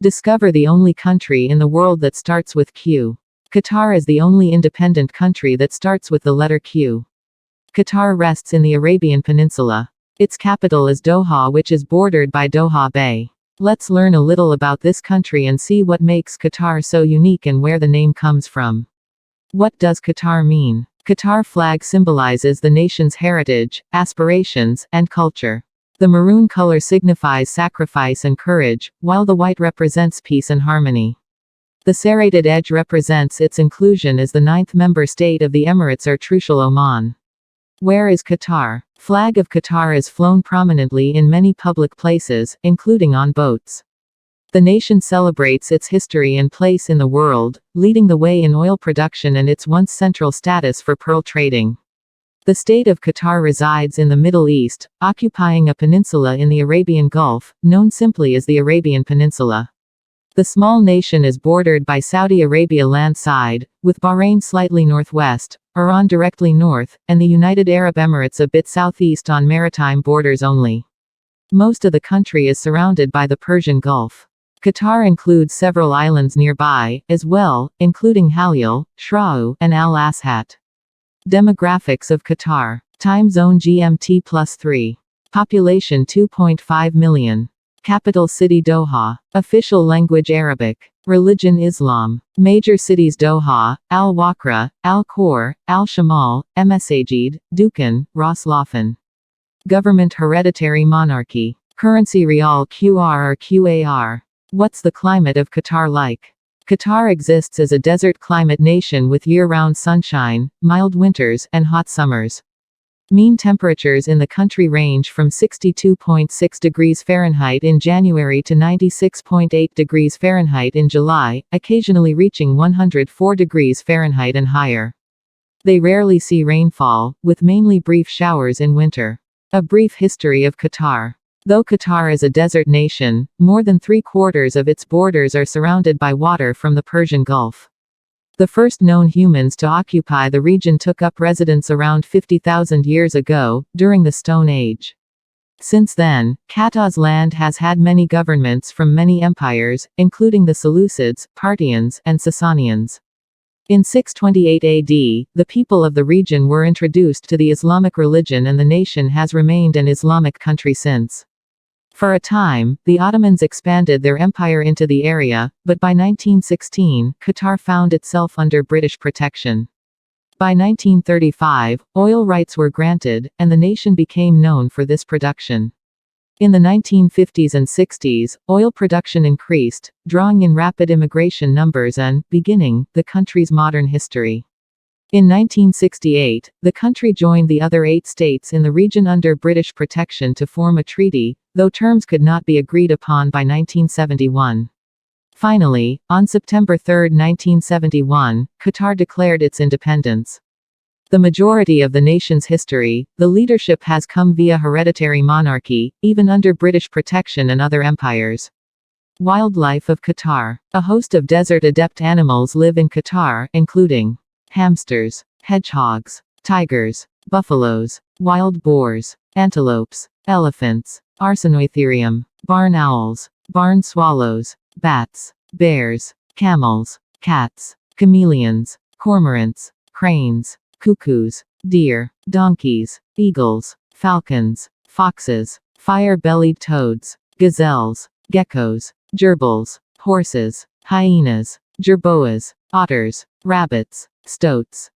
Discover the only country in the world that starts with Q. Qatar is the only independent country that starts with the letter Q. Qatar rests in the Arabian Peninsula. Its capital is Doha, which is bordered by Doha Bay. Let's learn a little about this country and see what makes Qatar so unique and where the name comes from. What does Qatar mean? Qatar flag symbolizes the nation's heritage, aspirations, and culture. The maroon color signifies sacrifice and courage, while the white represents peace and harmony. The serrated edge represents its inclusion as the ninth member state of the Emirates or Trucial Oman. Where is Qatar? Flag of Qatar is flown prominently in many public places, including on boats. The nation celebrates its history and place in the world, leading the way in oil production and its once central status for pearl trading. The state of Qatar resides in the Middle East, occupying a peninsula in the Arabian Gulf, known simply as the Arabian Peninsula. The small nation is bordered by Saudi Arabia land side, with Bahrain slightly northwest, Iran directly north, and the United Arab Emirates a bit southeast on maritime borders only. Most of the country is surrounded by the Persian Gulf. Qatar includes several islands nearby, as well, including Halil, Shra'u, and Al Ashat. Demographics of Qatar. Time zone GMT +3. Population 2.5 million. Capital city Doha. Official language Arabic. Religion Islam. Major cities Doha, Al-Waqra, Al-Khor, Al-Shamal, Msajid, Dukan, Ras Laffan. Government hereditary monarchy. Currency Rial QR or QAR. What's the climate of Qatar like? Qatar exists as a desert climate nation with year-round sunshine, mild winters, and hot summers. Mean temperatures in the country range from 62.6 degrees Fahrenheit in January to 96.8 degrees Fahrenheit in July, occasionally reaching 104 degrees Fahrenheit and higher. They rarely see rainfall, with mainly brief showers in winter. A brief history of Qatar. Though Qatar is a desert nation, more than 3/4 of its borders are surrounded by water from the Persian Gulf. The first known humans to occupy the region took up residence around 50,000 years ago, during the Stone Age. Since then, Qatar's land has had many governments from many empires, including the Seleucids, Parthians, and Sasanians. In 628 AD, the people of the region were introduced to the Islamic religion and the nation has remained an Islamic country since. For a time, the Ottomans expanded their empire into the area, but by 1916, Qatar found itself under British protection. By 1935, oil rights were granted, and the nation became known for this production. In the 1950s and 60s, oil production increased, drawing in rapid immigration numbers and, beginning, the country's modern history. In 1968, the country joined the other 8 states in the region under British protection to form a treaty, though terms could not be agreed upon by 1971. Finally, on September 3, 1971, Qatar declared its independence. The majority of the nation's history, the leadership has come via hereditary monarchy, even under British protection and other empires. Wildlife of Qatar. A host of desert-adept animals live in Qatar, including hamsters, hedgehogs, tigers, buffaloes, wild boars, antelopes, elephants, Arsinoitherium, barn owls, barn swallows, bats, bears, camels, cats, chameleons, cormorants, cranes, cuckoos, deer, donkeys, eagles, falcons, foxes, fire-bellied toads, gazelles, geckos, gerbils, horses, hyenas, jerboas, otters, rabbits, stoats,